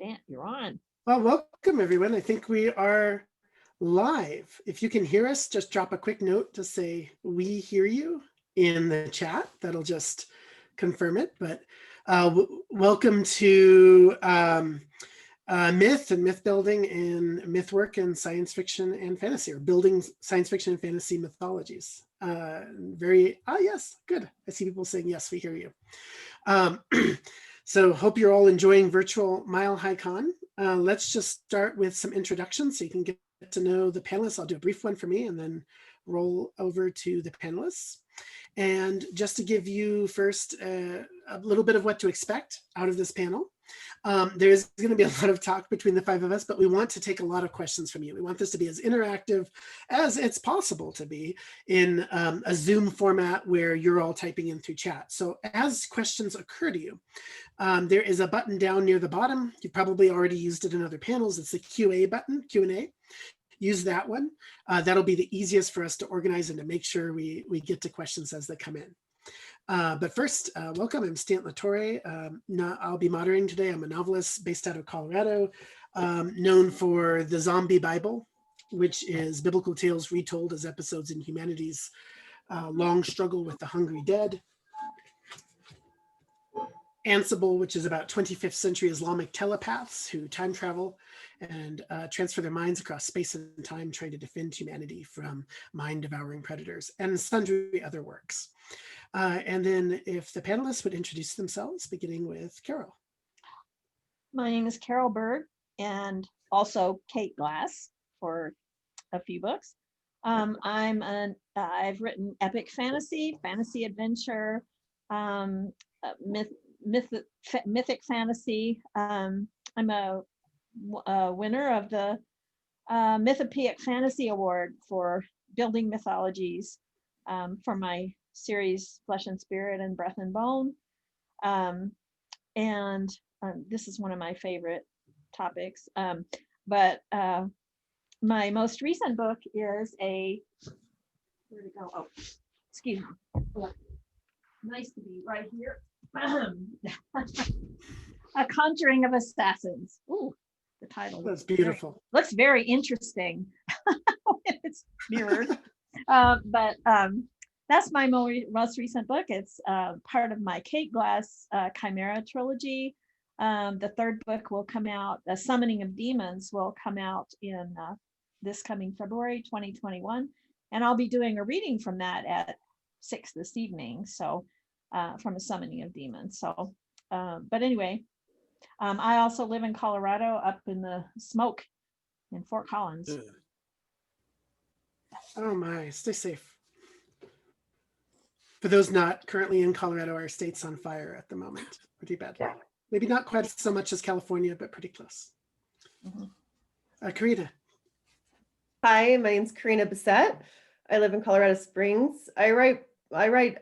Dan, you're on. Well, welcome everyone. I think we are live. If you can hear us, just drop a quick note to say we hear you in the chat. That'll just confirm it. But welcome to myth and myth building and myth work in science fiction and fantasy, or building science fiction and fantasy mythologies. Yes, good. I see people saying yes, we hear you. So hope you're all enjoying virtual MileHiCon. Let's just start with some introductions so you can get to know the panelists. I'll do a brief one for me and then roll over to the panelists. And just to give you first a little bit of what to expect out of this panel. There's going to be a lot of talk between the five of us, but we want to take a lot of questions from you. We want this to be as interactive as it's possible to be in a Zoom format where you're all typing in through chat. So as questions occur to you, there is a button down near the bottom. You've probably already used it in other panels. It's the QA button, Q&A. Use that one. That'll be the easiest for us to organize and to make sure we get to questions as they come in. But first, welcome. I'm Stant Latore. I'll be moderating today. I'm a novelist based out of Colorado, known for the Zombie Bible, which is biblical tales retold as episodes in humanity's long struggle with the hungry dead. Ansible, which is about 25th century Islamic telepaths who time travel and transfer their minds across space and time, trying to defend humanity from mind-devouring predators, and sundry other works. And then if the panelists would introduce themselves, beginning with Carol. My name is Carol Berg, and also Kate Glass for a few books. I've written epic fantasy, fantasy adventure, mythic fantasy. I'm a winner of the Mythopoeic Fantasy Award for building mythologies for my series Flesh and Spirit and Breath and Bone. This is one of my favorite topics. But my most recent book is where'd it go? Oh, excuse me. Nice to be right here. A Conjuring of Assassins. Ooh, the title. That's beautiful. Looks very interesting when it's mirrored. That's my most recent book. It's part of my Kate Glass Chimera trilogy. The third book will come out, The Summoning of Demons will come out in this coming February 2021. And I'll be doing a reading from that at 6 this evening. So from A Summoning of Demons. So, but anyway, I also live in Colorado, up in the smoke in Fort Collins. Oh my, stay safe. For those not currently in Colorado, our state's on fire at the moment. Pretty bad. Yeah. Maybe not quite so much as California, but pretty close. Mm-hmm. Karina. Hi, my name's Karina Bissett. I live in Colorado Springs. I write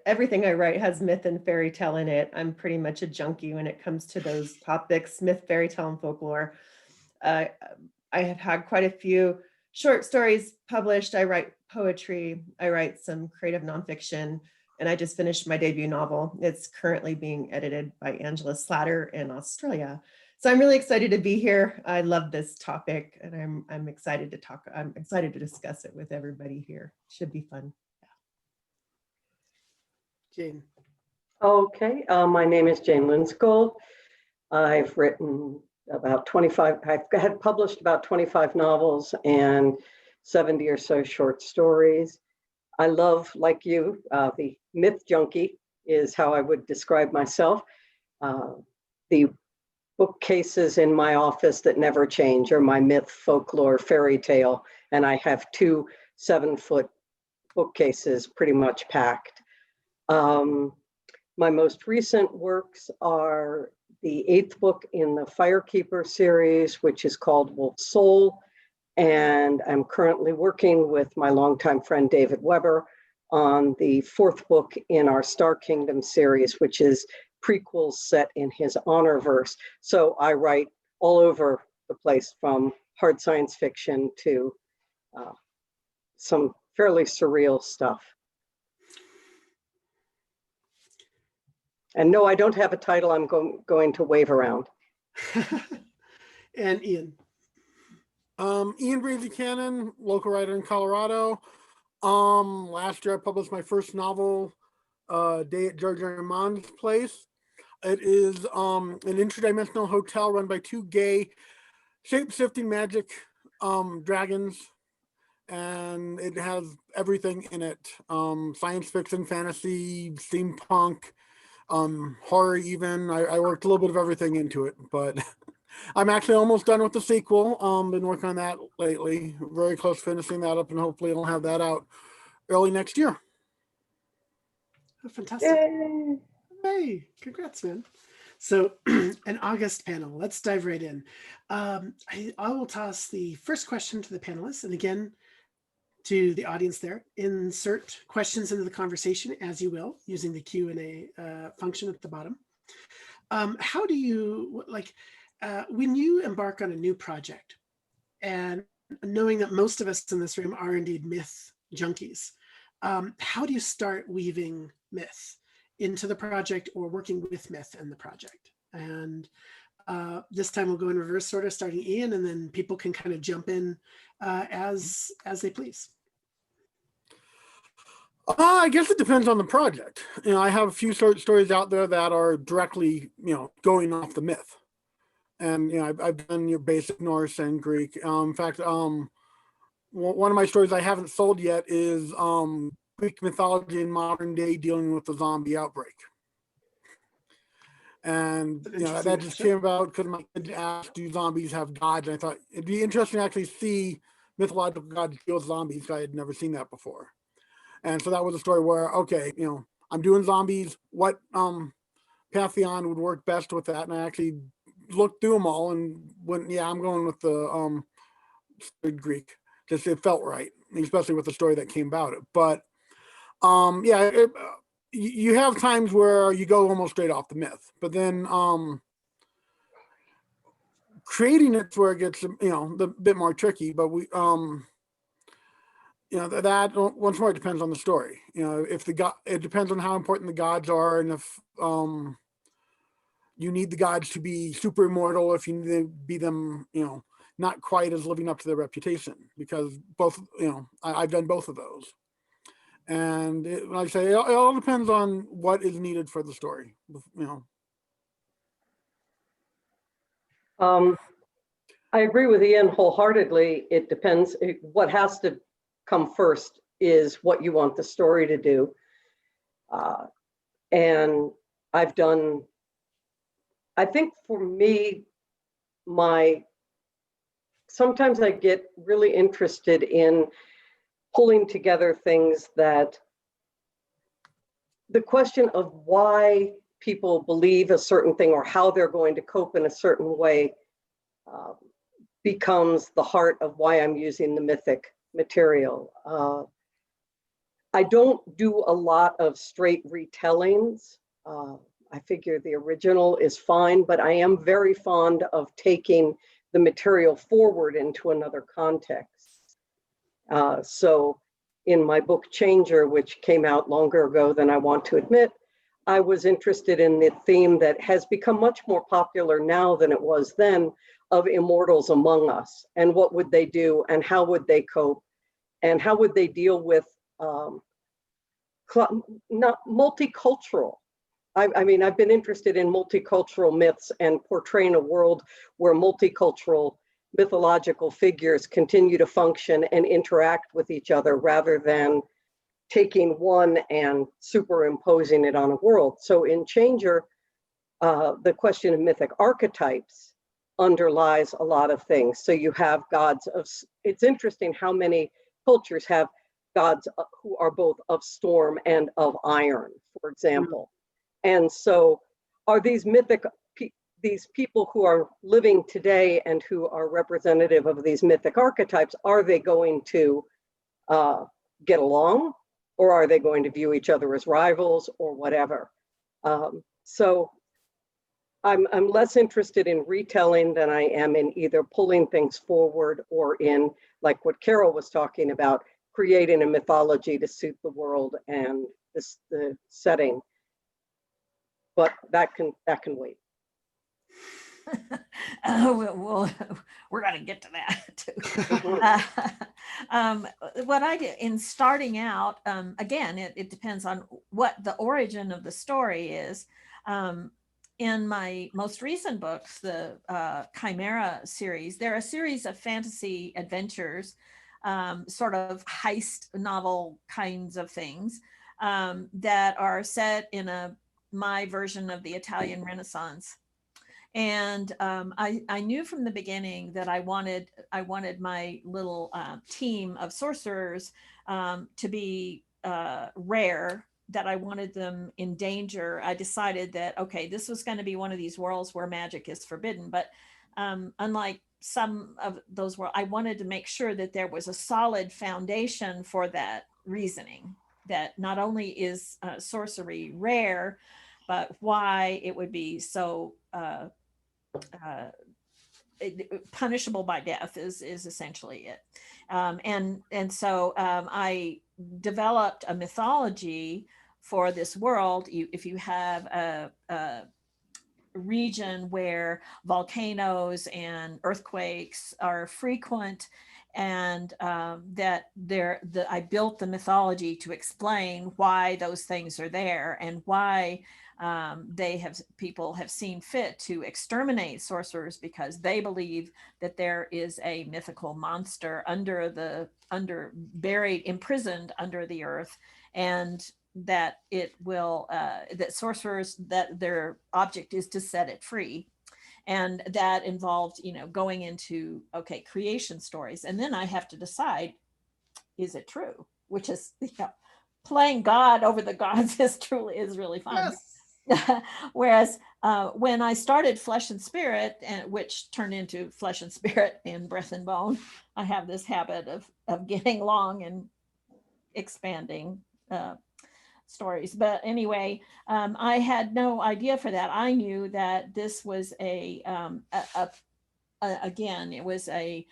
everything I write has myth and fairy tale in it. I'm pretty much a junkie when it comes to those topics, myth, fairy tale, and folklore. I have had quite a few short stories published. I write poetry. I write some creative nonfiction. And I just finished my debut novel. It's currently being edited by Angela Slatter in Australia. So I'm really excited to be here. I love this topic, and I'm excited to talk. I'm excited to discuss it with everybody here. Should be fun. Yeah. Jane. Okay, my name is Jane Linsgold. I've written about 25. I've had published about 25 novels and 70 or so short stories. I love, like you, the myth junkie is how I would describe myself. The bookcases in my office that never change are my myth, folklore, fairy tale, and I have 2 7-foot bookcases pretty much packed. My most recent works are the 8th book in the Firekeeper series, which is called Wolf's Soul. And I'm currently working with my longtime friend, David Weber, on the 4th book in our Star Kingdom series, which is prequels set in his Honorverse. So I write all over the place, from hard science fiction to some fairly surreal stuff. And no, I don't have a title I'm going to wave around. And Ian. Ian Brady Cannon, local writer in Colorado. Last year I published my first novel, Day at George Armand's Place. It is an interdimensional hotel run by two gay shape-shifting magic dragons, and it has everything in it. Science fiction, fantasy, steampunk, horror even. I worked a little bit of everything into it, but I'm actually almost done with the sequel. Been working on that lately. Very close to finishing that up, and hopefully I'll have that out early next year. Oh, fantastic. Yay. Hey, congrats, man. So an August panel, let's dive right in. I will toss the first question to the panelists, and again, to the audience there, insert questions into the conversation as you will, using the Q&A function at the bottom. How do you, when you embark on a new project, and knowing that most of us in this room are indeed myth junkies, how do you start weaving myth into the project or working with myth in the project? And this time we'll go in reverse order, starting Ian, and then people can kind of jump in as they please. I guess it depends on the project. I have a few short stories out there that are directly, going off the myth. And, I've done your basic Norse and Greek. In fact, one of my stories I haven't sold yet is Greek mythology in modern day dealing with the zombie outbreak. And that just came about because my kids asked, do zombies have gods? And I thought it'd be interesting to actually see mythological gods deal with zombies. I had never seen that before. And so that was a story where, okay, I'm doing zombies. What pantheon would work best with that? And I actually looked through them all and went, yeah, I'm going with the Greek. Just it felt right, especially with the story that came about it. But you have times where you go almost straight off the myth, but then creating it's where it gets a bit more tricky. But we that once more it depends on the story. If the god, it depends on how important the gods are, and if you need the gods to be super immortal, if you need to be them, not quite as living up to their reputation, because both, I've done both of those. And like I say, it all depends on what is needed for the story, I agree with Ian wholeheartedly. It depends. What has to come first is what you want the story to do. And I've done, I think for me, sometimes I get really interested in pulling together things that the question of why people believe a certain thing or how they're going to cope in a certain way becomes the heart of why I'm using the mythic material. I don't do a lot of straight retellings. I figure the original is fine, but I am very fond of taking the material forward into another context. So in my book Changer, which came out longer ago than I want to admit, I was interested in the theme that has become much more popular now than it was then, of immortals among us, and what would they do, and how would they cope, and how would they deal with not multicultural. I mean, I've been interested in multicultural myths and portraying a world where multicultural mythological figures continue to function and interact with each other rather than taking one and superimposing it on a world. So in Changer, the question of mythic archetypes underlies a lot of things. So you have gods of, it's interesting how many cultures have gods who are both of storm and of iron, for example. And so are these mythic, these people who are living today and who are representative of these mythic archetypes, are they going to get along? Or are they going to view each other as rivals or whatever? So I'm less interested in retelling than I am in either pulling things forward or in, like what Carol was talking about, creating a mythology to suit the world and the setting. But that can wait. we're going to get to that too. Mhm. What I did in starting out, again, it depends on what the origin of the story is. In my most recent books, the Chimera series, they're a series of fantasy adventures, sort of heist novel kinds of things, that are set in my version of the Italian Renaissance. And I knew from the beginning that I wanted my little team of sorcerers to be rare, that I wanted them in danger. I decided that, okay, this was going to be one of these worlds where magic is forbidden. But unlike some of those worlds, I wanted to make sure that there was a solid foundation for that reasoning, that not only is sorcery rare, but why it would be so punishable by death is essentially it. And so I developed a mythology for this world. If you have a region where volcanoes and earthquakes are frequent, and I built the mythology to explain why those things are there, and why people have seen fit to exterminate sorcerers, because they believe that there is a mythical monster buried, imprisoned under the earth, and that that sorcerers, that their object is to set it free. And that involved, going into, okay, creation stories. And then I have to decide, is it true? Which is, playing God over the gods is really fun. Yes. Whereas when I started Flesh and Spirit, and which turned into Flesh and Spirit and Breath and Bone, I have this habit of getting long and expanding stories. But anyway, I had no idea for that. I knew that this was again, it was a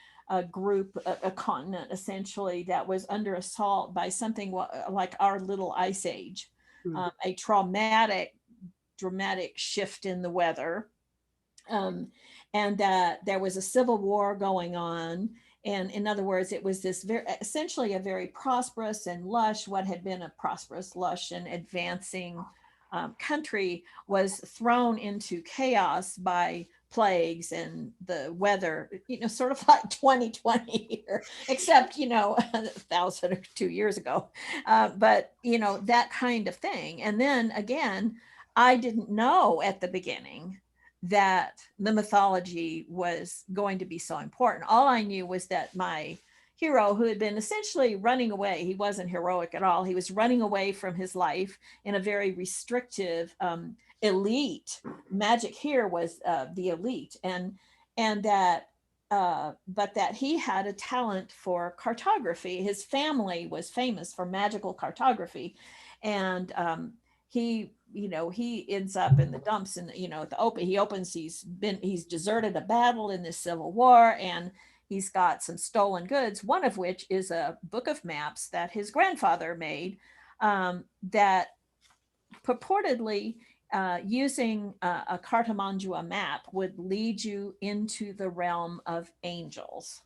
group, a continent essentially, that was under assault by something like our little ice age, a dramatic shift in the weather, and that there was a civil war going on. And in other words, it was this essentially a very prosperous and lush, what had been a prosperous, lush, and advancing country, was thrown into chaos by plagues and the weather, sort of like 2020 here, except, 1,000 or 2 years ago. But, that kind of thing. And then again, I didn't know at the beginning that the mythology was going to be so important. All I knew was that my hero, who had been essentially running away, he wasn't heroic at all. He was running away from his life in a very restrictive, elite. Magic here was the elite, and that, but that he had a talent for cartography. His family was famous for magical cartography, and he ends up in the dumps, and at the open, he's deserted a battle in this civil war, and he's got some stolen goods, one of which is a book of maps that his grandfather made, that purportedly, using a Cartamandua map, would lead you into the realm of angels.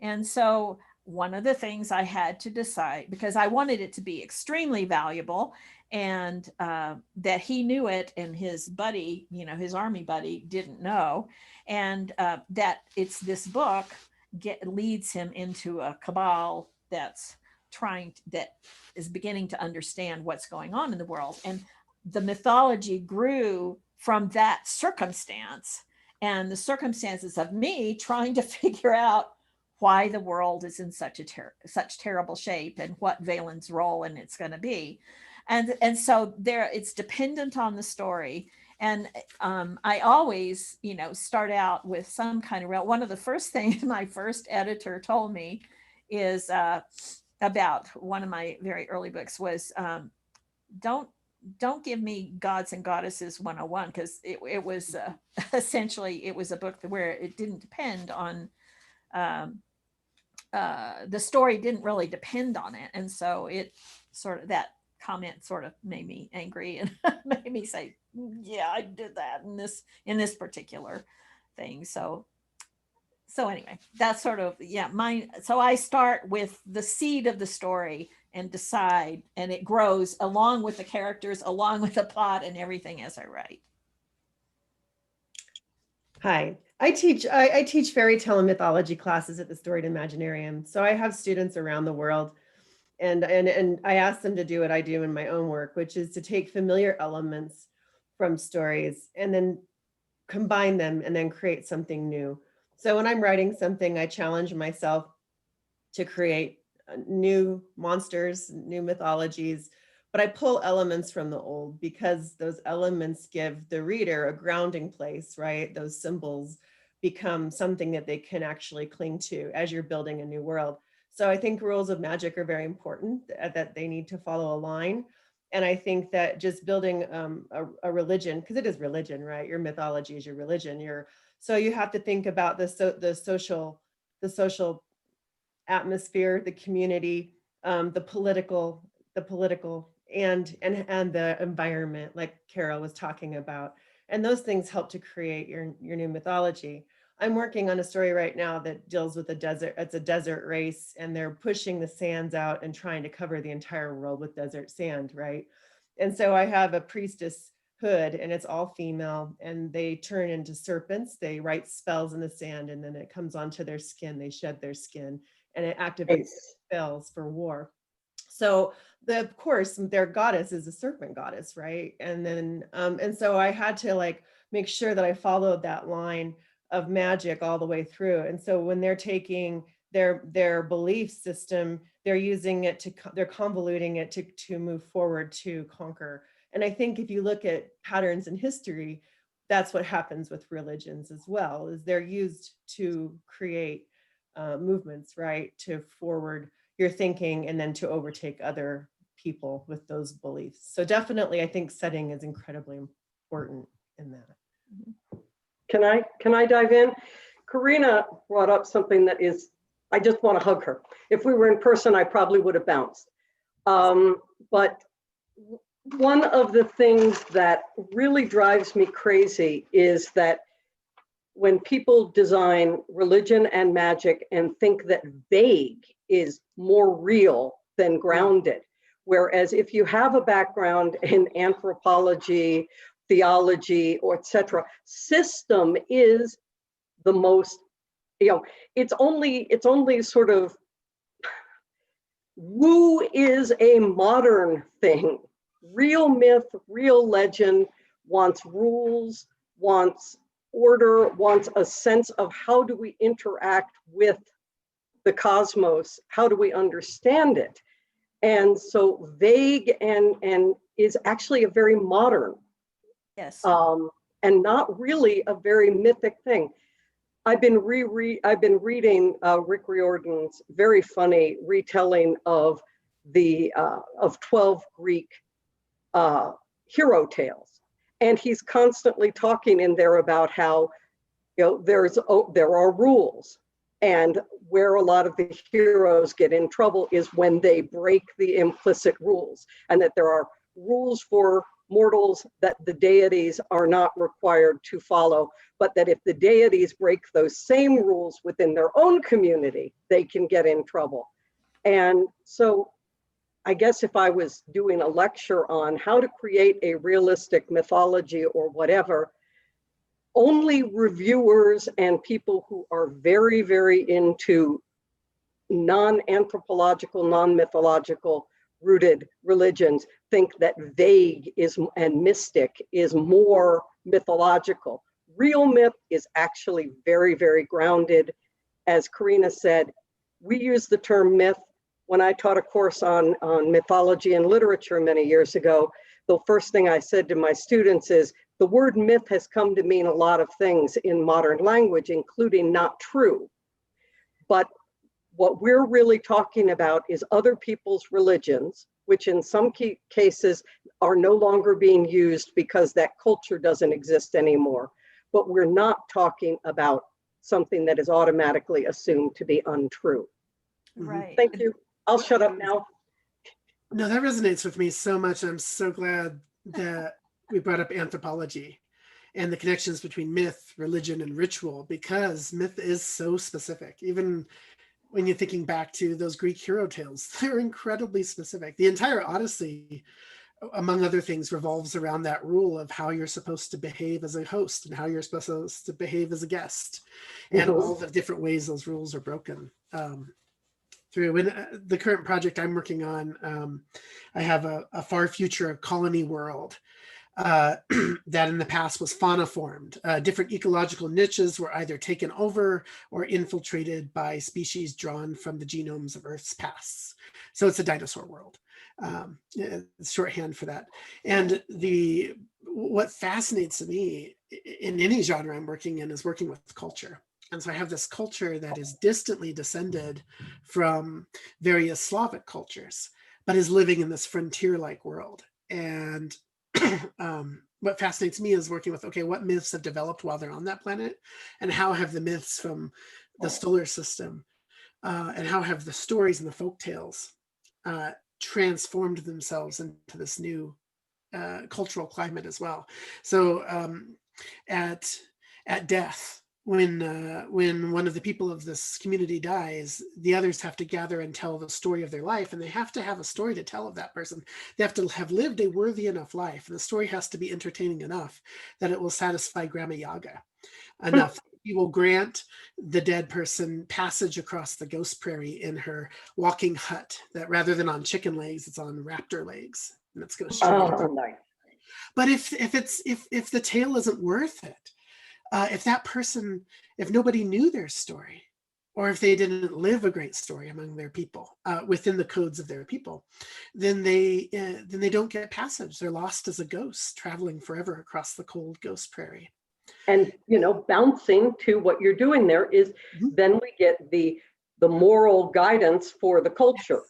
And so one of the things I had to decide, because I wanted it to be extremely valuable, and that he knew it and his buddy, his army buddy, didn't know, and that it's this book leads him into a cabal that is beginning to understand what's going on in the world. And the mythology grew from that circumstance, and the circumstances of me trying to figure out why the world is in such terrible shape, and what Valen's role in it's going to be. And so it's dependent on the story. And I always, start out with some kind of one of the first things my first editor told me is about one of my very early books was, don't give me Gods and Goddesses 101, because it was essentially, it was a book where it didn't depend on, the story didn't really depend on it. And so that comment sort of made me angry, and made me say, yeah, I did that in this particular things. So anyway, that's sort of, yeah, mine. So I start with the seed of the story and decide, and it grows along with the characters, along with the plot and everything as I write. Hi, I teach fairy tale and mythology classes at the Storied Imaginarium. So I have students around the world, and I ask them to do what I do in my own work, which is to take familiar elements from stories and then combine them and then create something new. So when I'm writing something, I challenge myself to create new monsters, new mythologies, but I pull elements from the old because those elements give the reader a grounding place, right? Those symbols become something that they can actually cling to as you're building a new world. So I think rules of magic are very important, that they need to follow a line. And I think that just building a religion, because it is religion, right? Your mythology is your religion. So you have to think about the social atmosphere, the community, the political, and the environment, like Carol was talking about. And those things help to create your new mythology. I'm working on a story right now that deals with a desert. It's a desert race, and they're pushing the sands out and trying to cover the entire world with desert sand, right? And so I have a priestess hood, and it's all female, and they turn into serpents. They write spells in the sand, and then it comes onto their skin. They shed their skin, and it activates spells for war. So of course, their goddess is a serpent goddess, right? And then, and so I had to like make sure that I followed that line of magic all the way through. And so when they're taking their belief system, they're using it they're convoluting it to move forward, to conquer. And I think if you look at patterns in history, that's what happens with religions as well, is they're used to create movements, right? To forward your thinking and then to overtake other people with those beliefs. So definitely, I think setting is incredibly important in that. Can I dive in? Karina brought up something that is, I just want to hug her. If we were in person, I probably would have bounced. But one of the things that really drives me crazy is that when people design religion and magic and think that vague is more real than grounded, whereas if you have a background in anthropology, theology, or etc., system is the most, it's only sort of, woo is a modern thing. Real myth, real legend wants rules, wants order, wants a sense of how do we interact with the cosmos, how do we understand it. And so vague and is actually a very modern, Yes. and not really a very mythic thing. I've been reading Rick Riordan's very funny retelling of the of 12 Greek hero tales. And he's constantly talking in there about how, there are rules, and where a lot of the heroes get in trouble is when they break the implicit rules, and that there are rules for mortals that the deities are not required to follow, but that if the deities break those same rules within their own community, they can get in trouble. And so I guess if I was doing a lecture on how to create a realistic mythology or whatever, only reviewers and people who are very, very into non-anthropological, non-mythological rooted religions think that vague and mystic is more mythological. Real myth is actually very, very grounded. As Karina said, we use the term myth. When I taught a course on mythology and literature many years ago, the first thing I said to my students is, the word myth has come to mean a lot of things in modern language, including not true. But what we're really talking about is other people's religions, which in some cases are no longer being used because that culture doesn't exist anymore. But we're not talking about something that is automatically assumed to be untrue. Right. Thank you. I'll shut up now. No, that resonates with me so much. I'm so glad that we brought up anthropology. and the connections between myth, religion, and ritual, because myth is so specific. Even when you're thinking back to those Greek hero tales, they're incredibly specific. The entire Odyssey, among other things, revolves around that rule of how you're supposed to behave as a host and how you're supposed to behave as a guest, and all the different ways those rules are broken. Through the current project I'm working on, I have a far future colony world that in the past was fauna formed. Different ecological niches were either taken over or infiltrated by species drawn from the genomes of Earth's pasts. So it's a dinosaur world. It's shorthand for that. And what fascinates me in any genre I'm working in is working with culture. And so I have this culture that is distantly descended from various Slavic cultures, but is living in this frontier-like world. And what fascinates me is working with, okay, what myths have developed while they're on that planet, and how have the myths from the solar system, and how have the stories and the folk tales transformed themselves into this new cultural climate as well. So at death, when one of the people of this community dies, the others have to gather and tell the story of their life, and they have to have a story to tell of that person. They have to have lived a worthy enough life, and the story has to be entertaining enough that it will satisfy Grandma Yaga enough. He will grant the dead person passage across the ghost prairie in her walking hut, that rather than on chicken legs, it's on raptor legs, and it's going to struggle. Nice. But if the tale isn't worth it, if nobody knew their story, or if they didn't live a great story among their people, within the codes of their people, then they don't get passage. They're lost as a ghost traveling forever across the cold ghost prairie. And, bouncing to what you're doing there is then we get the moral guidance for the culture.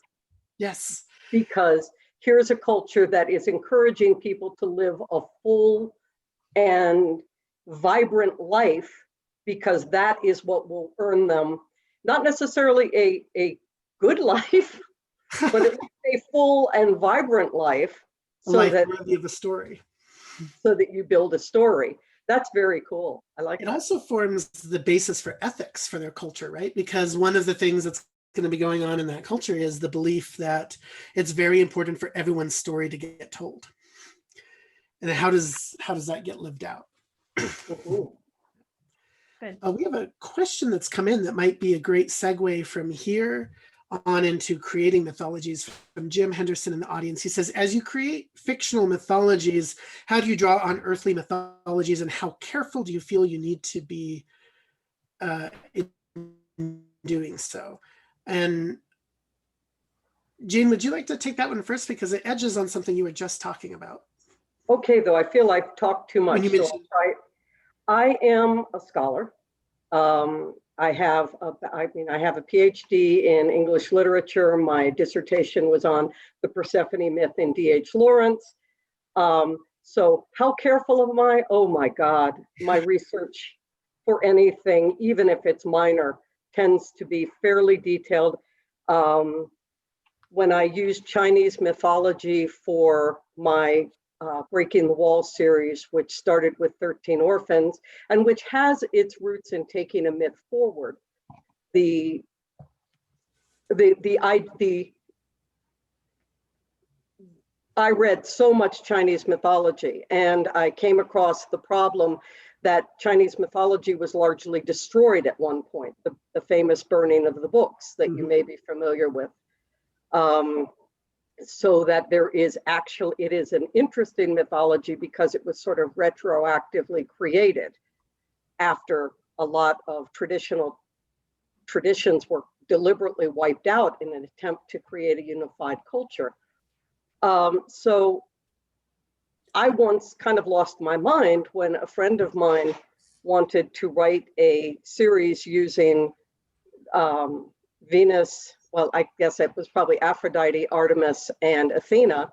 Yes. Because here's a culture that is encouraging people to live a full and vibrant life, because that is what will earn them not necessarily a good life, but at least a full and vibrant life, so that worthy of a story. So that you build a story. That's very cool. I like it. It also forms the basis for ethics for their culture, right? Because one of the things that's going to be going on in that culture is the belief that it's very important for everyone's story to get told. And how does that get lived out? Good. We have a question that's come in that might be a great segue from here on into creating mythologies, from Jim Henderson in the audience. He says, as you create fictional mythologies, how do you draw on earthly mythologies, and how careful do you feel you need to be in doing so? And Jane, would you like to take that one first, because it edges on something you were just talking about? Okay, though I feel I've talked too much. I am a scholar. I have a PhD in English literature. My dissertation was on the Persephone myth in D.H. Lawrence. So how careful am I? Oh my God, my research for anything, even if it's minor, tends to be fairly detailed. When I used Chinese mythology for my Breaking the Wall series, which started with 13 Orphans, and which has its roots in taking a myth forward. I read so much Chinese mythology, and I came across the problem that Chinese mythology was largely destroyed at one point, the famous burning of the books that you may be familiar with. So that it is an interesting mythology because it was sort of retroactively created after a lot of traditions were deliberately wiped out in an attempt to create a unified culture. So I once kind of lost my mind when a friend of mine wanted to write a series using Venus. Well, I guess it was probably Aphrodite, Artemis, and Athena.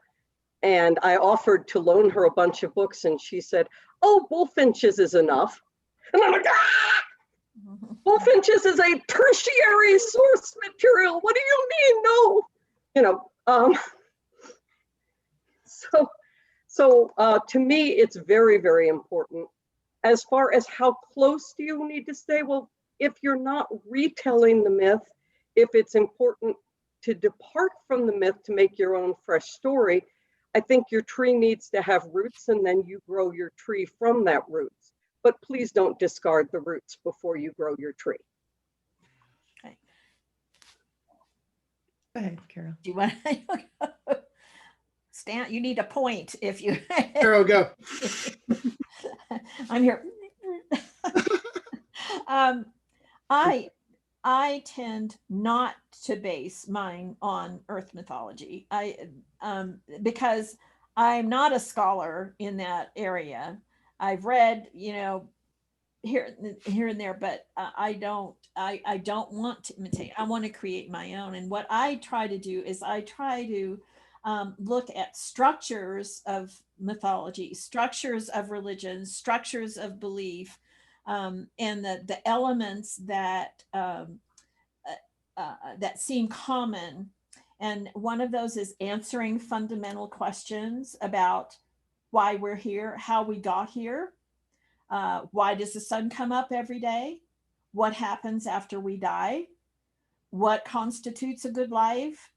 And I offered to loan her a bunch of books, and she said, oh, bullfinches is enough. And I'm like, bullfinches is a tertiary source material. What do you mean? No, So to me, it's very, very important As far as how close do you need to stay? Well, if you're not retelling the myth, if it's important to depart from the myth to make your own fresh story, I think your tree needs to have roots, and then you grow your tree from that roots. But please don't discard the roots before you grow your tree. Okay. Go ahead, Carol. Do you want to Stan? You need a point if you. Carol, go. I'm here. I tend not to base mine on Earth mythology. Because I'm not a scholar in that area. I've read, here and there, but I don't want to imitate. I want to create my own. And what I try to do is I try to look at structures of mythology, structures of religion, structures of belief, and the elements that that seem common. And one of those is answering fundamental questions about why we're here, how we got here, why does the sun come up every day, what happens after we die, what constitutes a good life.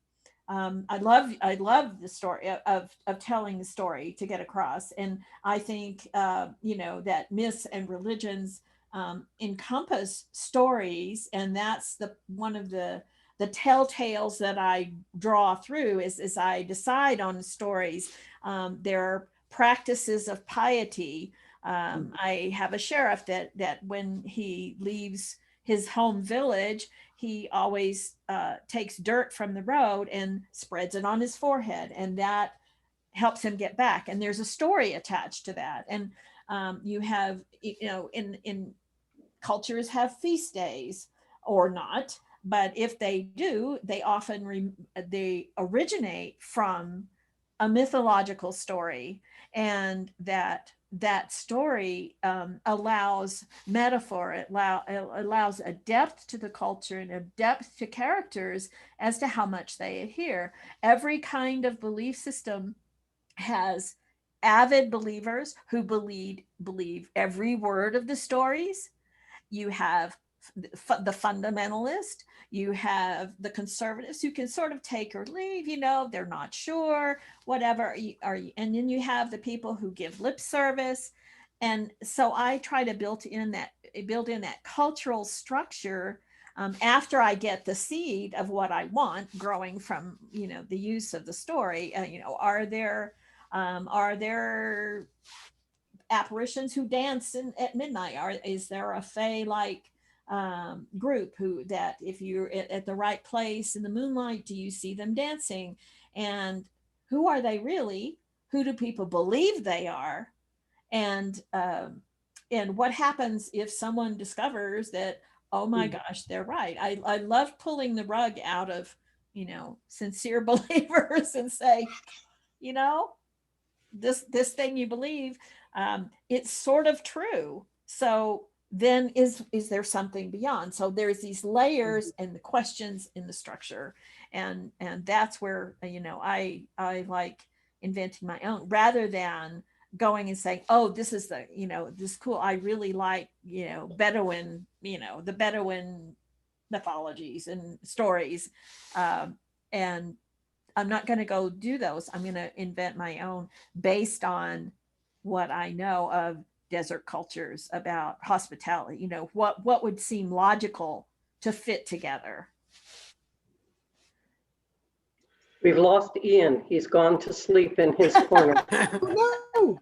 I love the story of telling the story to get across. And I think, that myths and religions encompass stories. And that's one of the telltales that I draw through is I decide on stories. There are practices of piety. I have a sheriff that when he leaves his home village, he always takes dirt from the road and spreads it on his forehead, and that helps him get back. And there's a story attached to that. And you have, in cultures have feast days or not, but if they do, they often they originate from a mythological story, and that story allows metaphor. It allows a depth to the culture and a depth to characters as to how much they adhere. Every kind of belief system has avid believers who believe every word of the stories. You have the fundamentalist, you have the conservatives who can sort of take or leave, they're not sure, whatever. And then you have the people who give lip service. And so I try to build in that cultural structure after I get the seed of what I want growing from, the use of the story. Are there apparitions who dance at midnight? Is there a fae-like group that if you're at the right place in the moonlight, do you see them dancing? And who are they really? Who do people believe they are? And what happens if someone discovers that, oh my gosh, they're right? I love pulling the rug out of sincere believers and say, this thing you believe, it's sort of true. So then is there something beyond? So there's these layers and the questions in the structure. And that's where, I like inventing my own rather than going and saying, oh, this is this cool. I really like, Bedouin, the Bedouin mythologies and stories. And I'm not going to go do those. I'm going to invent my own based on what I know of desert cultures, about hospitality, what would seem logical to fit together. We've lost Ian. He's gone to sleep in his corner. No.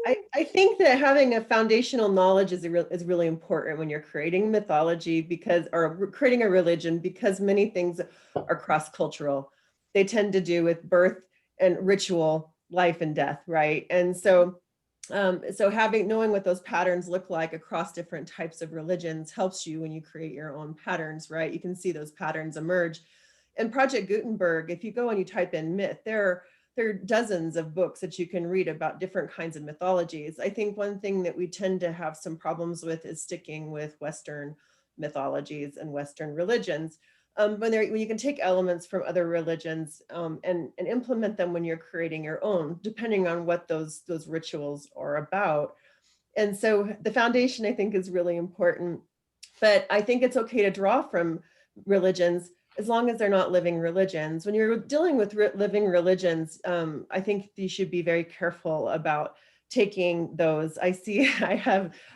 I think that having a foundational knowledge is really important when you're creating mythology or creating a religion, because many things are cross-cultural. They tend to do with birth and ritual, life and death, right? And so knowing what those patterns look like across different types of religions helps you when you create your own patterns, right? You can see those patterns emerge. In Project Gutenberg, if you go and you type in myth, there are dozens of books that you can read about different kinds of mythologies. I think one thing that we tend to have some problems with is sticking with Western mythologies and Western religions. When you can take elements from other religions and implement them when you're creating your own, depending on what those rituals are about. And so the foundation, I think, is really important. But I think it's okay to draw from religions as long as they're not living religions. When you're dealing with living religions, I think you should be very careful about taking those. I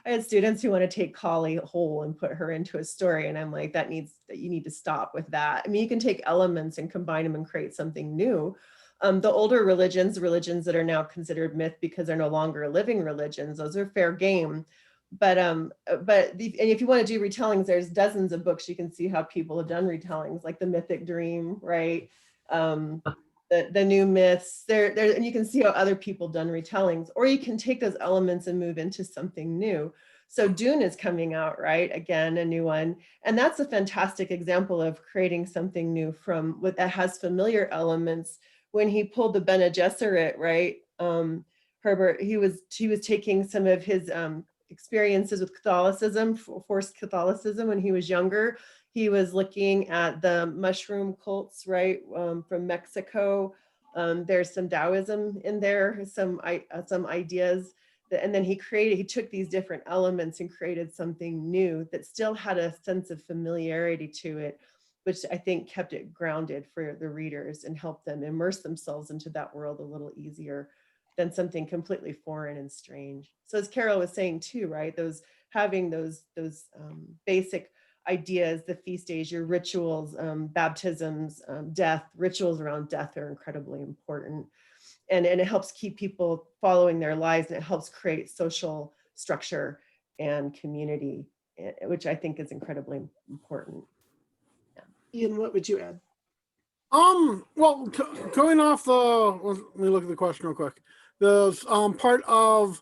had students who want to take Kali whole and put her into a story, and I'm like, you need to stop with that. I mean, you can take elements and combine them and create something new. The older religions that are now considered myth because they're no longer living religions, those are fair game. And if you want to do retellings, there's dozens of books you can see how people have done retellings, like the Mythic Dream, right? The new myths there, and you can see how other people done retellings, or you can take those elements and move into something new. So Dune is coming out, right? Again, a new one. And that's a fantastic example of creating something new from what that has familiar elements. When he pulled the Bene Gesserit, right? Herbert, he was taking some of his experiences with Catholicism, forced Catholicism when he was younger. He was looking at the mushroom cults, right, from Mexico. There's some Taoism in there, some ideas. And then he took these different elements and created something new that still had a sense of familiarity to it, which I think kept it grounded for the readers and helped them immerse themselves into that world a little easier than something completely foreign and strange. So as Carol was saying too, right, having those basic ideas, the feast days, your rituals, baptisms, death, rituals around death are incredibly important. And it helps keep people following their lives, and it helps create social structure and community, which I think is incredibly important. Ian, what would you add? Well, going off let me look at the question real quick. The part of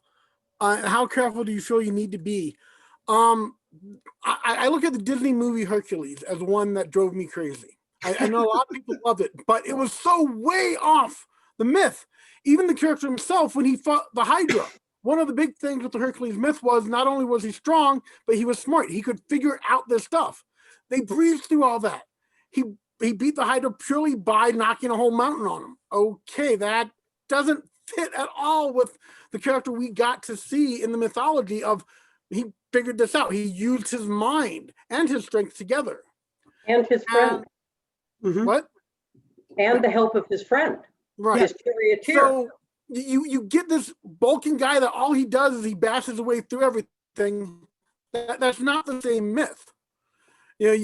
how careful do you feel you need to be? I look at the Disney movie Hercules as one that drove me crazy. I know a lot of people love it, but it was so way off the myth. Even the character himself, when he fought the Hydra, one of the big things with the Hercules myth was not only was he strong, but he was smart. He could figure out this stuff. They breezed through all that. He beat the Hydra purely by knocking a whole mountain on him. Okay, that doesn't fit at all with the character we got to see in the mythology of he figured this out. He used his mind and his strength together. And his friend. What? And the help of his friend. Right. His charioteer. So you get this bulking guy that all he does is he bashes his way through everything. That's not the same myth. You know,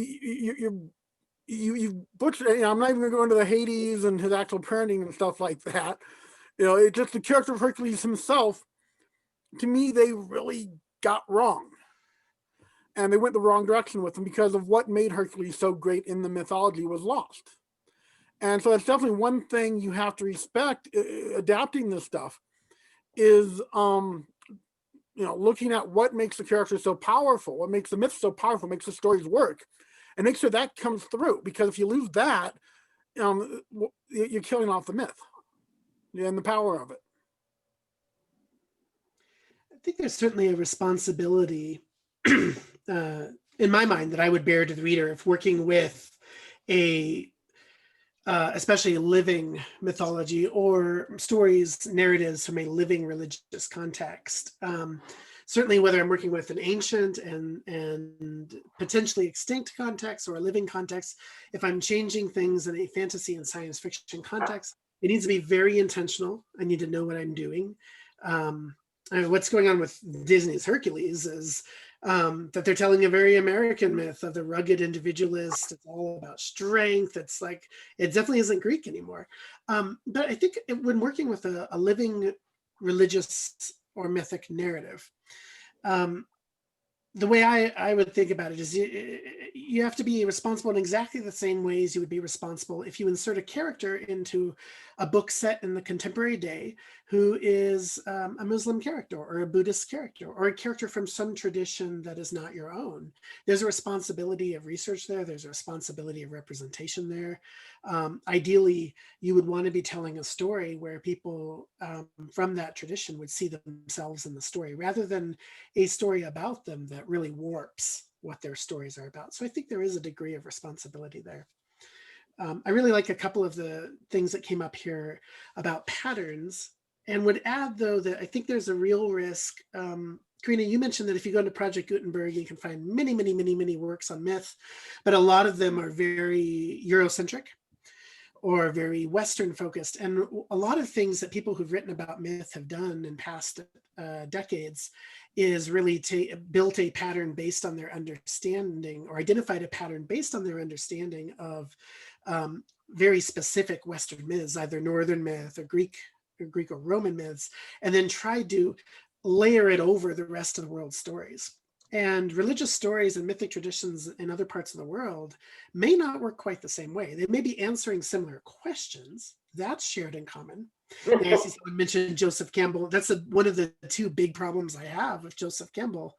you butchered, you know, I'm not even going to go into the Hades and his actual parenting and stuff like that. You know, it's just the character of Hercules himself, to me, they really got wrong. And they went the wrong direction with him because of what made Hercules so great in the mythology was lost. And so that's definitely one thing you have to respect adapting this stuff is, you know, looking at what makes the character so powerful, what makes the myth so powerful, makes the stories work, and make sure that comes through. Because if you lose that, you're killing off the myth and the power of it. I think there's certainly a responsibility in my mind that I would bear to the reader if working with especially a living mythology or stories, narratives from a living religious context. Certainly whether I'm working with an ancient and potentially extinct context or a living context, if I'm changing things in a fantasy and science fiction context, it needs to be very intentional. I need to know what I'm doing. I mean, what's going on with Disney's Hercules is that they're telling a very American myth of the rugged individualist. It's all about strength. It's like, it definitely isn't Greek anymore. But I think when working with a living religious or mythic narrative, the way I would think about it is you have to be responsible in exactly the same ways you would be responsible if you insert a character into a book set in the contemporary day who is a Muslim character or a Buddhist character or a character from some tradition that is not your own. There's a responsibility of research there. There's a responsibility of representation there. Ideally, you would want to be telling a story where people from that tradition would see themselves in the story rather than a story about them that really warps what their stories are about. So I think there is a degree of responsibility there. I really like a couple of the things that came up here about patterns, and would add though that I think there's a real risk Karina, you mentioned that if you go into Project Gutenberg, you can find many, many, many, many works on myth, but a lot of them are very Eurocentric or very Western focused. And a lot of things that people who've written about myth have done in past decades is really built a pattern based on their understanding, or identified a pattern based on their understanding of very specific Western myths, either Northern myth or Greek or Roman myths, and then tried to layer it over the rest of the world's stories. And religious stories and mythic traditions in other parts of the world may not work quite the same way. They may be answering similar questions. That's shared in common. And I see someone mentioned Joseph Campbell. That's one of the two big problems I have with Joseph Campbell,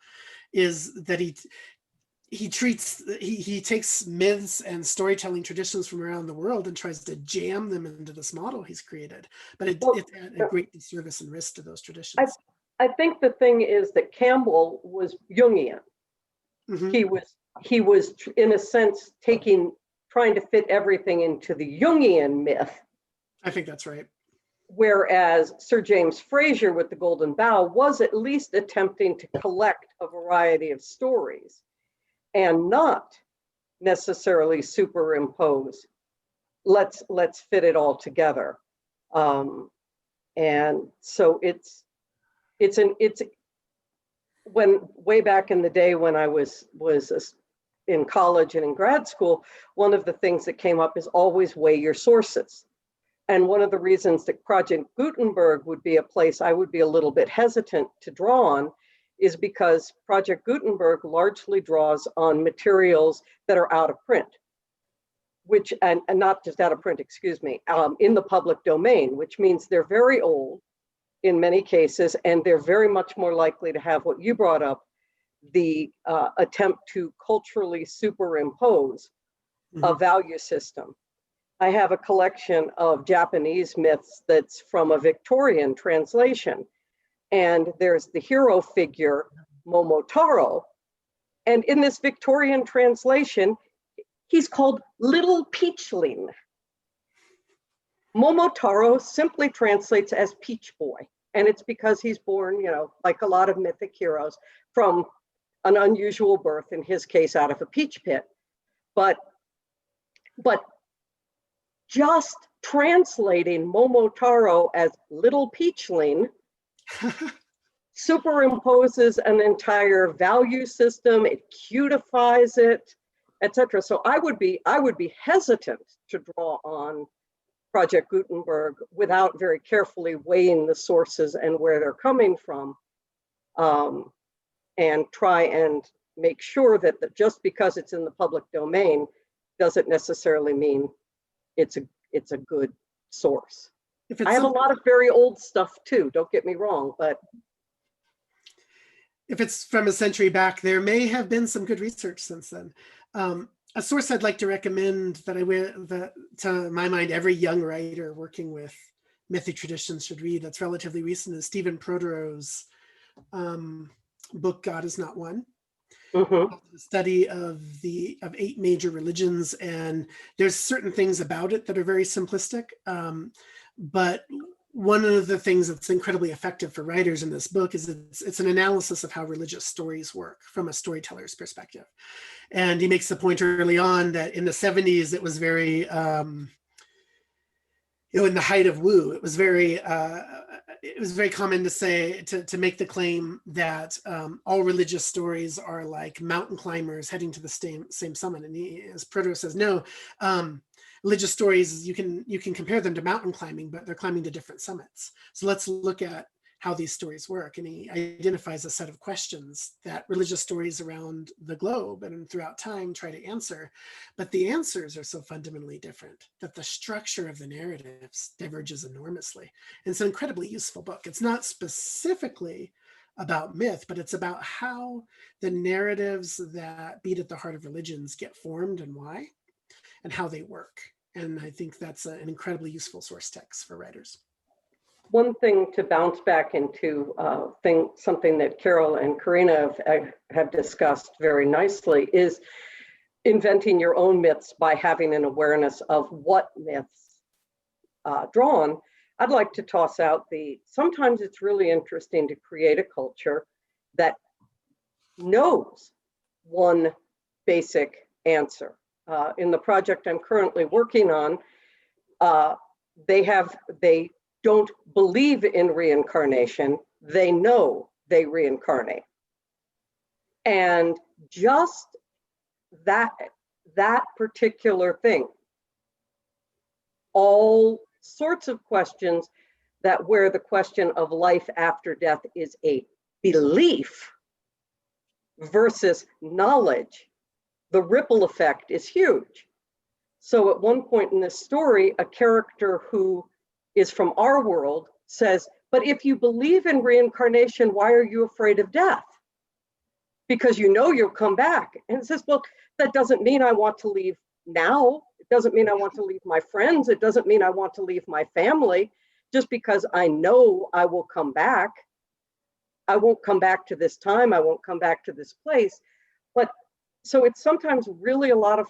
is that he takes myths and storytelling traditions from around the world and tries to jam them into this model he's created. But it's at a great disservice and risk to those traditions. I think the thing is that Campbell was Jungian. Mm-hmm. He was in a sense trying to fit everything into the Jungian myth. I think that's right. Whereas Sir James Frazer with the Golden Bough was at least attempting to collect a variety of stories and not necessarily superimpose. Let's fit it all together. And so it's when way back in the day when I was in college and in grad school, one of the things that came up is always weigh your sources. And one of the reasons that Project Gutenberg would be a place I would be a little bit hesitant to draw on is because Project Gutenberg largely draws on materials that are out of print, and not just out of print, excuse me, in the public domain, which means they're very old in many cases, and they're very much more likely to have what you brought up, the attempt to culturally superimpose a value system. I have a collection of Japanese myths that's from a Victorian translation. And there's the hero figure, Momotaro. And in this Victorian translation, he's called Little Peachling. Momotaro simply translates as Peach Boy. And it's because he's born, like a lot of mythic heroes, from an unusual birth, in his case, out of a peach pit. But just translating Momotaro as Little Peachling superimposes an entire value system, it cutifies it, etc. So I would be hesitant to draw on Project Gutenberg without very carefully weighing the sources and where they're coming from, and try and make sure that just because it's in the public domain doesn't necessarily mean it's a good source. I have a lot of very old stuff too, don't get me wrong, but if it's from a century back, there may have been some good research since then. A source I'd like to recommend that to my mind, every young writer working with mythic traditions should read, that's relatively recent, is Stephen Prothero's book, God Is Not One. The study of 8 major religions, and there's certain things about it that are very simplistic, but one of the things that's incredibly effective for writers in this book is it's an analysis of how religious stories work from a storyteller's perspective. And he makes the point early on that in the 70s it was very in the height of woo, it was very common to say, to make the claim that all religious stories are like mountain climbers heading to the same summit. And as Prothero's says, no, religious stories, you can compare them to mountain climbing, but they're climbing to different summits. So let's look at how these stories work. And he identifies a set of questions that religious stories around the globe and throughout time try to answer, but the answers are so fundamentally different that the structure of the narratives diverges enormously. And it's an incredibly useful book. It's not specifically about myth, but it's about how the narratives that beat at the heart of religions get formed and why, and how they work. And I think that's an incredibly useful source text for writers. One thing to bounce back into, something that Carol and Karina have discussed very nicely, is inventing your own myths by having an awareness of what myths draw on. I'd like to toss out sometimes it's really interesting to create a culture that knows one basic answer. In the project I'm currently working on, they don't believe in reincarnation. They know they reincarnate. And just that particular thing, all sorts of questions that where the question of life after death is a belief versus knowledge, the ripple effect is huge. So at one point in this story, a character who is from our world says, but if you believe in reincarnation, why are you afraid of death? Because you know you'll come back. And it says, well, that doesn't mean I want to leave now. It doesn't mean I want to leave my friends. It doesn't mean I want to leave my family. Just because I know I will come back. I won't come back to this time. I won't come back to this place. But so it's sometimes really a lot of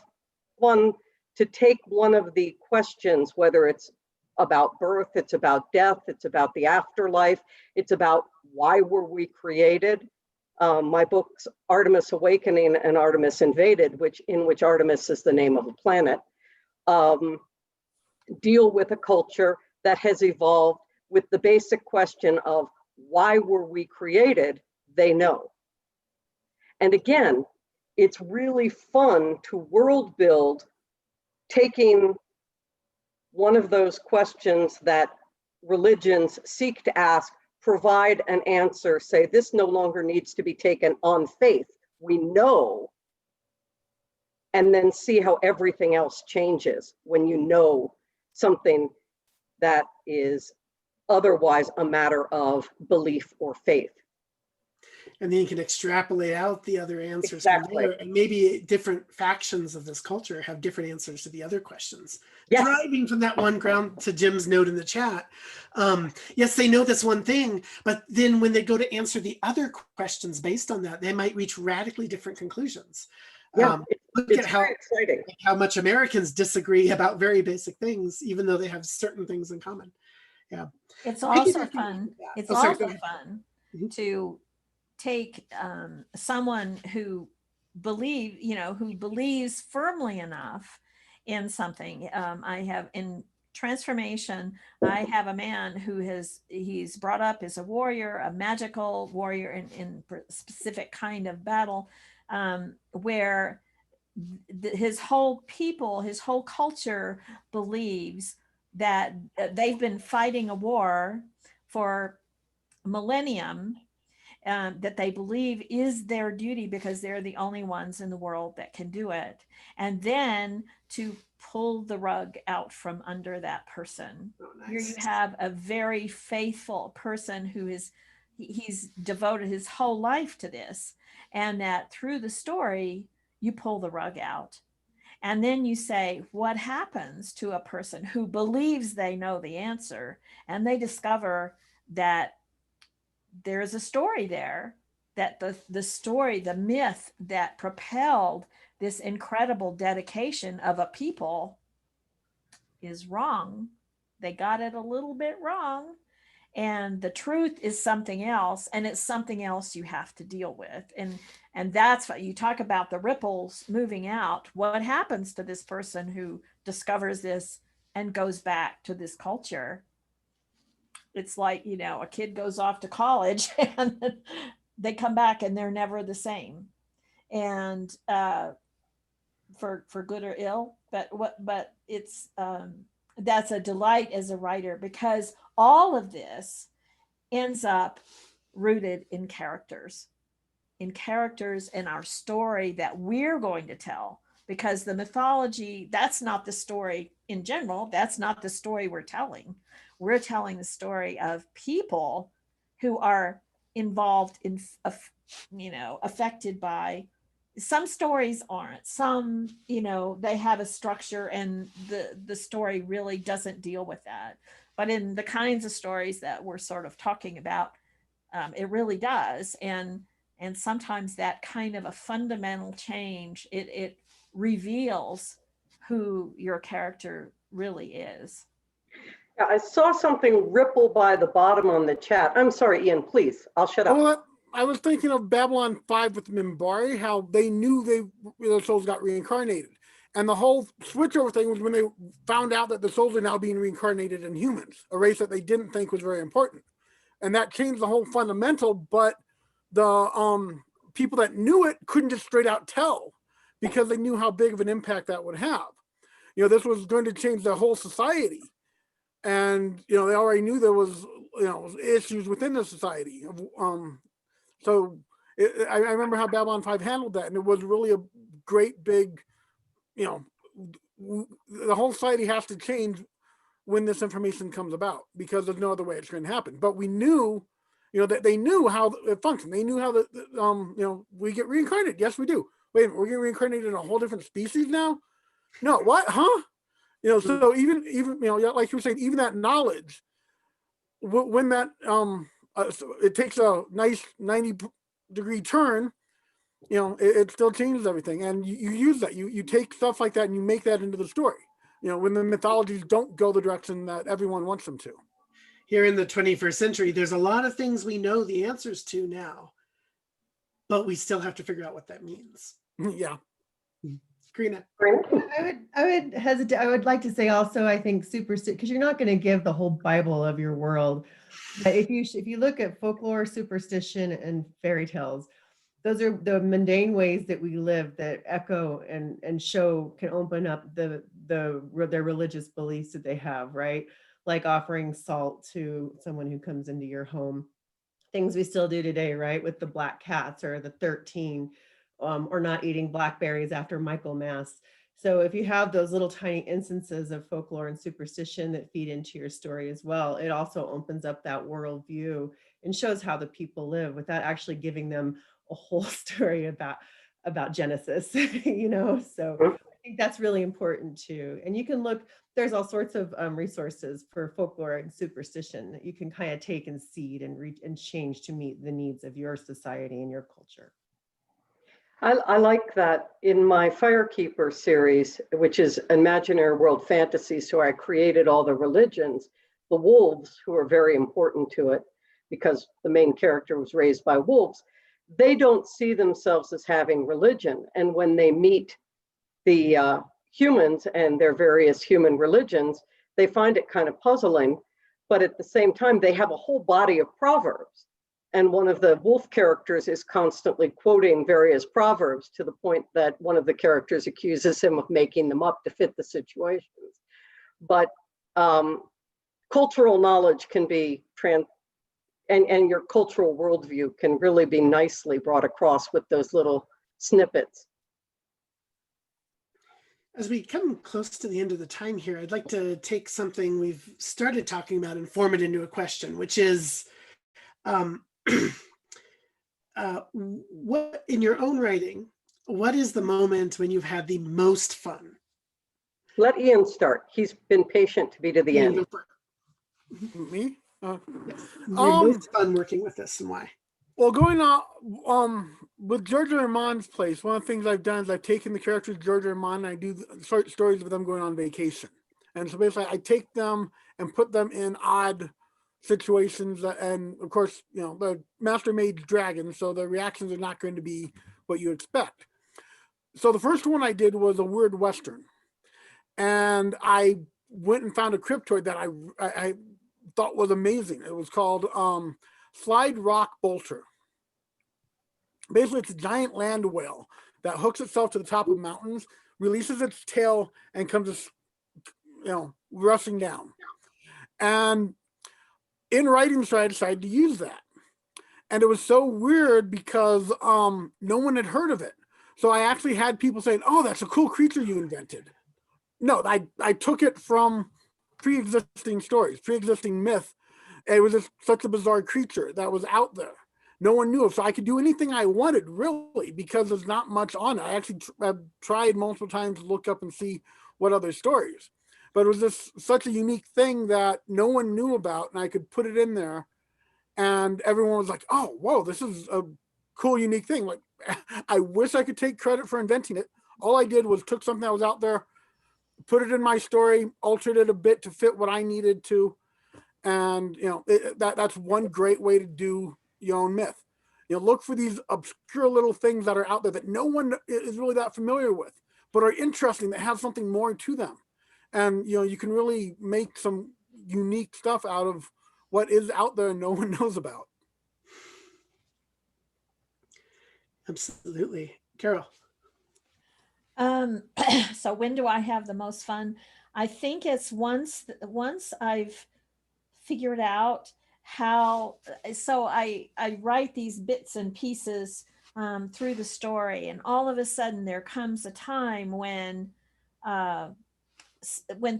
fun to take one of the questions, whether it's about birth, it's about death, it's about the afterlife, it's about why were we created. My books, Artemis Awakening and Artemis Invaded, in which Artemis is the name of a planet, deal with a culture that has evolved with the basic question of why were we created? They know. And again, it's really fun to world build, taking one of those questions that religions seek to ask, provide an answer, say this no longer needs to be taken on faith, we know, and then see how everything else changes when you know something that is otherwise a matter of belief or faith. And then you can extrapolate out the other answers from Exactly. there. And maybe different factions of this culture have different answers to the other questions. Yes. Driving from that one ground to Jim's note in the chat. Yes, they know this one thing, but then when they go to answer the other questions based on that, they might reach radically different conclusions. Yeah, Look it's at very exciting. how much Americans disagree about very basic things, even though they have certain things in common. Yeah. It's also fun. It's Oh, sorry, also go ahead. fun Mhm. to take someone who believes firmly enough in something. I have in transformation, I have a man who he's brought up as a warrior, a magical warrior in a specific kind of battle, where his whole people, his whole culture believes that they've been fighting a war for millennium, that they believe is their duty because they're the only ones in the world that can do it. And then to pull the rug out from under that person. Oh, nice. Here you have a very faithful person who he's devoted his whole life to this. And that through the story, you pull the rug out. And then you say, what happens to a person who believes they know the answer and they discover that there's a story there, that the story, the myth that propelled this incredible dedication of a people is wrong. They got it a little bit wrong. And the truth is something else, and it's something else you have to deal with. And that's what you talk about, the ripples moving out. What happens to this person who discovers this and goes back to this culture? It's like, a kid goes off to college and they come back and they're never the same. And for good or ill, but it's that's a delight as a writer, because all of this ends up rooted in characters in our story that we're going to tell, because the mythology, that's not the story in general. That's not the story we're telling. We're telling the story of people who are involved in, affected by. Some stories aren't. Some, they have a structure and the story really doesn't deal with that. But in the kinds of stories that we're sort of talking about, it really does. And sometimes that kind of a fundamental change, it reveals who your character really is. Yeah, I saw something ripple by the bottom on the chat. I'm sorry, Ian, please, I'll shut up. Well, I was thinking of Babylon 5 with Minbari, how they knew their souls got reincarnated. And the whole switchover thing was when they found out that the souls are now being reincarnated in humans, a race that they didn't think was very important. And that changed the whole fundamental, but the people that knew it couldn't just straight out tell because they knew how big of an impact that would have. You know, this was going to change the whole society. And, you know, they already knew there was, you know, issues within the society. So I remember how Babylon 5 handled that. And it was really a great big, you know, the whole society has to change when this information comes about because there's no other way it's going to happen. But we knew, you know, that they knew how it functioned. They knew how you know, we get reincarnated. Yes, we do. Wait a minute, we're getting reincarnated in a whole different species now? No, what? Huh? You know, so even you know, like you were saying, even that knowledge, when that so it takes a nice 90-degree turn, you know, it still changes everything. And you use that. You take stuff like that and you make that into the story. You know, when the mythologies don't go the direction that everyone wants them to. Here in the 21st century, there's a lot of things we know the answers to now, but we still have to figure out what that means. Yeah. Karina. I would hesitate. I would like to say also, I think superstition, because you're not going to give the whole Bible of your world. But if you look at folklore, superstition, and fairy tales, those are the mundane ways that we live that echo and show can open up their religious beliefs that they have, right? Like offering salt to someone who comes into your home. Things we still do today, right? With the black cats or the 13. Or not eating blackberries after Michaelmas. So if you have those little tiny instances of folklore and superstition that feed into your story as well, it also opens up that worldview and shows how the people live without actually giving them a whole story about Genesis, you know? So I think that's really important too. And you can look, there's all sorts of resources for folklore and superstition that you can kind of take and seed and reach and change to meet the needs of your society and your culture. I like that. In my Firekeeper series, which is imaginary world fantasy, so I created all the religions, the wolves, who are very important to it because the main character was raised by wolves, they don't see themselves as having religion. And when they meet the humans and their various human religions, they find it kind of puzzling. But at the same time, they have a whole body of proverbs. And one of the wolf characters is constantly quoting various proverbs to the point that one of the characters accuses him of making them up to fit the situations. But cultural knowledge can be and your cultural worldview can really be nicely brought across with those little snippets. As we come close to the end of the time here, I'd like to take something we've started talking about and form it into a question, which is, what in your own writing, what is the moment when you've had the most fun? Let Ian start. He's been patient to be to the end. Me? Yes. Most fun working with this and why? Well, going on with George R. R. Martin's place, one of the things I've done is I've taken the characters of George R. R. Martin and I do short stories with them going on vacation. And so basically I take them and put them in odd situations, and of course, you know, the master made dragon, so the reactions are not going to be what you expect. So the first one I did was a weird Western. And I went and found a cryptoid that I thought was amazing. It was called Slide Rock Bolter. Basically, it's a giant land whale that hooks itself to the top of mountains, releases its tail, and comes, you know, rushing down. And in writing, so I decided to use that. And it was so weird because no one had heard of it. So I actually had people saying, "Oh, that's a cool creature you invented." No, I took it from pre-existing stories, pre-existing myth. It was just such a bizarre creature that was out there. No one knew of, so I could do anything I wanted, really, because there's not much on it. I actually have tried multiple times to look up and see what other stories. But it was just such a unique thing that no one knew about, and I could put it in there, and everyone was like, "Oh, whoa, this is a cool, unique thing." Like, I wish I could take credit for inventing it. All I did was took something that was out there, put it in my story, altered it a bit to fit what I needed to. And, you know, that's one great way to do your own myth. Look for these obscure little things that are out there that no one is really that familiar with, but are interesting, that have something more to them. And, you can really make some unique stuff out of what is out there and no one knows about. Absolutely. Carol. So when do I have the most fun? I think it's once I've figured out how, so I write these bits and pieces through the story, and all of a sudden there comes a time when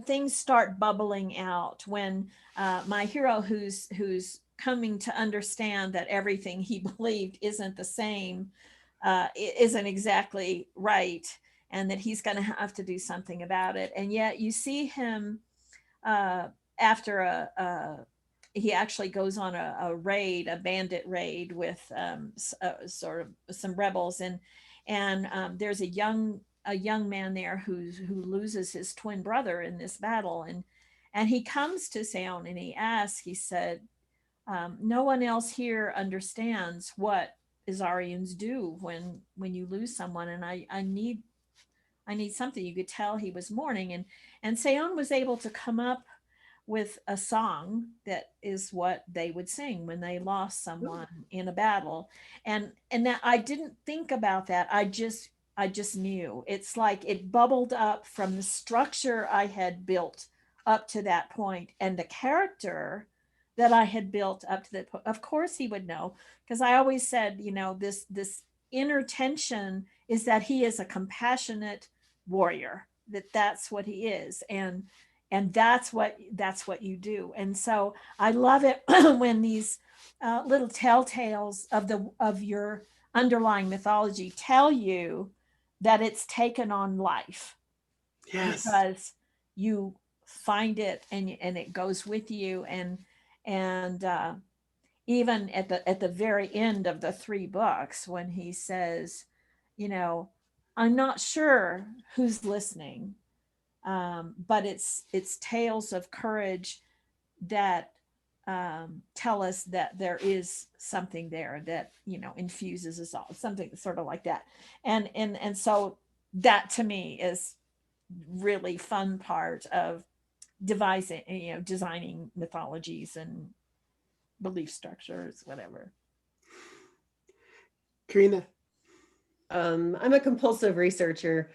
things start bubbling out, when my hero who's coming to understand that everything he believed isn't the same, isn't exactly right, and that he's going to have to do something about it. And yet you see him after he actually goes on a raid, a bandit raid with sort of some rebels, and there's a young man there who loses his twin brother in this battle, and he comes to Seon and he asks, he said, no one else here understands what Azarians do when you lose someone, and I need something. You could tell he was mourning, and Seon was able to come up with a song that is what they would sing when they lost someone in a battle. And that, I didn't think about that. I just knew. It's like it bubbled up from the structure I had built up to that point, and the character that I had built up to that point. Of course he would know, because I always said, this inner tension is that he is a compassionate warrior, that's what he is. And that's what you do. And so I love it when these little telltales of your underlying mythology tell you that it's taken on life. Yes. Because you find it and it goes with you, and even at the very end of the 3 books, when he says, I'm not sure who's listening, but it's tales of courage that tell us that there is something there that infuses us all, something sort of like that. And so that to me is really fun part of designing mythologies and belief structures, whatever. Karina. I'm a compulsive researcher,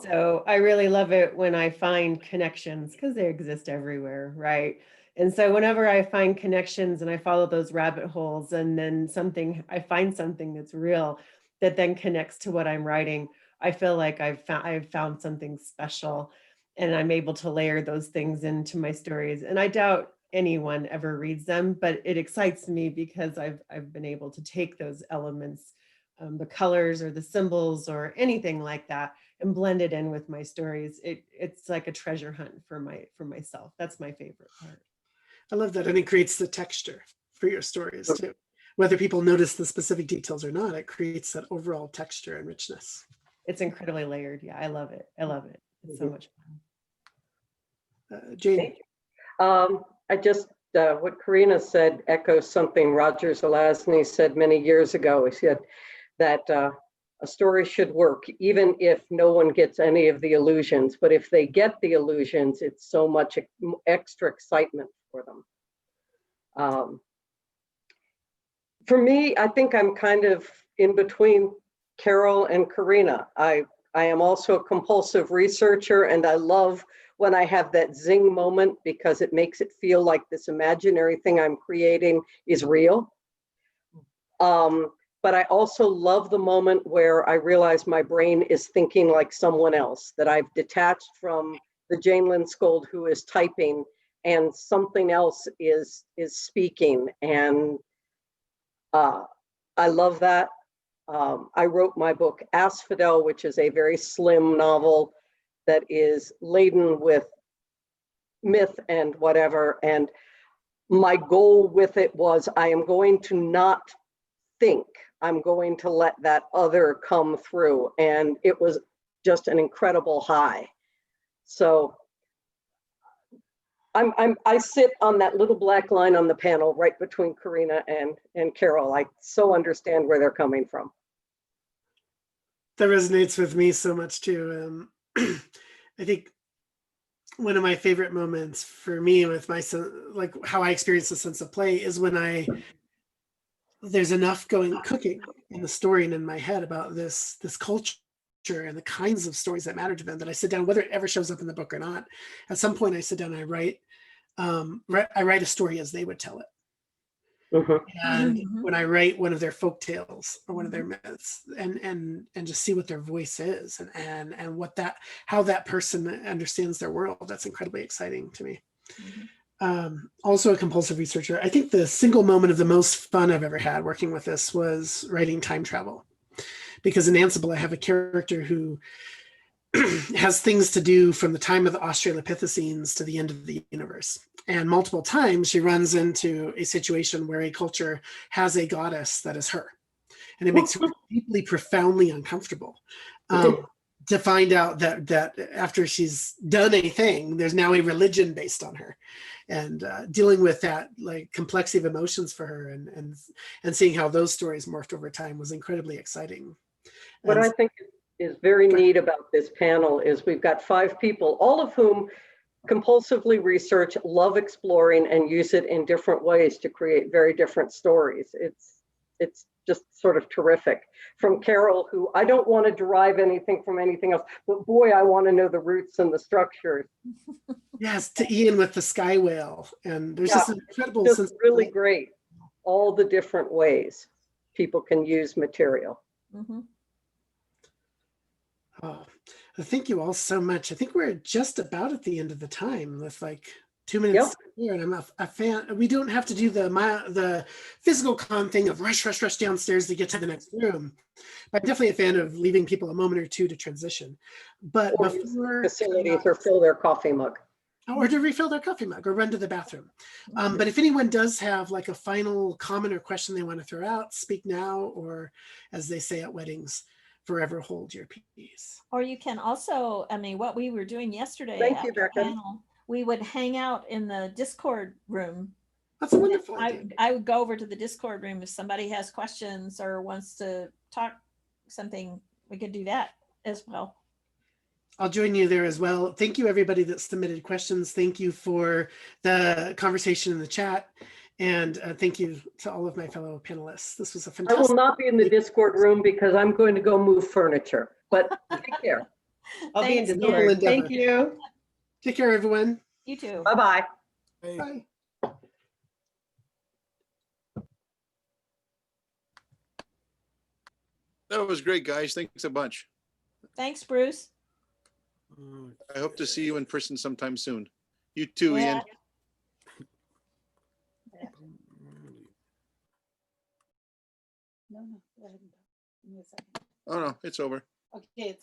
so I really love it when I find connections, because they exist everywhere, right? And so whenever I find connections and I follow those rabbit holes, and then I find something that's real, that then connects to what I'm writing, I feel like I've found something special, and I'm able to layer those things into my stories. And I doubt anyone ever reads them, but it excites me because I've been able to take those elements, the colors or the symbols or anything like that, and blend it in with my stories. It's like a treasure hunt for myself. That's my favorite part. I love that. And it creates the texture for your stories too. Whether people notice the specific details or not, it creates that overall texture and richness. It's incredibly layered. Yeah, I love it. It's so much fun. Jane. I just, what Karina said echoes something Roger Zelazny said many years ago. He said that a story should work even if no one gets any of the illusions, but if they get the illusions, it's so much extra excitement for them. For me, I think I'm kind of in between Carol and Karina. I am also a compulsive researcher, and I love when I have that zing moment, because it makes it feel like this imaginary thing I'm creating is real. But I also love the moment where I realize my brain is thinking like someone else, that I've detached from the Jane Lindskold who is typing, and something else is speaking. And I love that. I wrote my book Asphodel, which is a very slim novel that is laden with myth and whatever. And my goal with it was, I am going to not think, I'm going to let that other come through. And it was just an incredible high. So I sit on that little black line on the panel right between Karina and Carol. I so understand where they're coming from. That resonates with me so much too. I think one of my favorite moments for me with my son, like how I experience the sense of play, is when there's enough cooking in the story and in my head about this culture and the kinds of stories that matter to them, that I sit down, whether it ever shows up in the book or not. At some point, I sit down and I write a story as they would tell it. And when I write one of their folk tales or one of their myths, and just see what their voice is and how that person understands their world, that's incredibly exciting to me. Also a compulsive researcher. I think the single moment of the most fun I've ever had working with this was writing time travel, because in Ansible I have a character who has things to do from the time of the Australopithecines to the end of the universe. And multiple times she runs into a situation where a culture has a goddess that is her. And it makes her deeply, profoundly uncomfortable to find out that after she's done a thing, there's now a religion based on her. And dealing with that like complexity of emotions for her and seeing how those stories morphed over time was incredibly exciting. What I think is very neat about this panel is we've got 5 people, all of whom compulsively research, love exploring, and use it in different ways to create very different stories. It's just sort of terrific. From Carol, who I don't want to derive anything from anything else, but boy, I want to know the roots and the structures. Yes, to Ian with the sky whale. And there's just an incredible sense. Really great, all the different ways people can use material. Oh, thank you all so much. I think we're just about at the end of the time with like 2 minutes here, and I'm a fan. We don't have to do the physical con thing of rush downstairs to get to the next room. But I'm definitely a fan of leaving people a moment or two to transition. But Or before facilities or fill their coffee mug. Or to refill their coffee mug or run to the bathroom. But if anyone does have like a final comment or question they want to throw out, speak now, or as they say at weddings, forever hold your peace. Or you can also, I mean, what we were doing yesterday Thank you, at the Becca. panel, we would hang out in the Discord room. That's a wonderful idea. I would go over to the Discord room if somebody has questions or wants to talk something, we could do that as well. I'll join you there as well. Thank you, everybody that submitted questions. Thank you for the conversation in the chat. And thank you to all of my fellow panelists. This was a fantastic. I will not be in the Discord room because I'm going to go move furniture, but take care. I'll be in Thanks, Discord. Ian. Thank you. Take care, everyone. You too. Bye-bye. Hey. Bye. That was great, guys. Thanks a bunch. Thanks, Bruce. I hope to see you in person sometime soon. You too, Yeah. Ian. No, go ahead. Give me a second. Oh, no, it's over. Okay, it's over.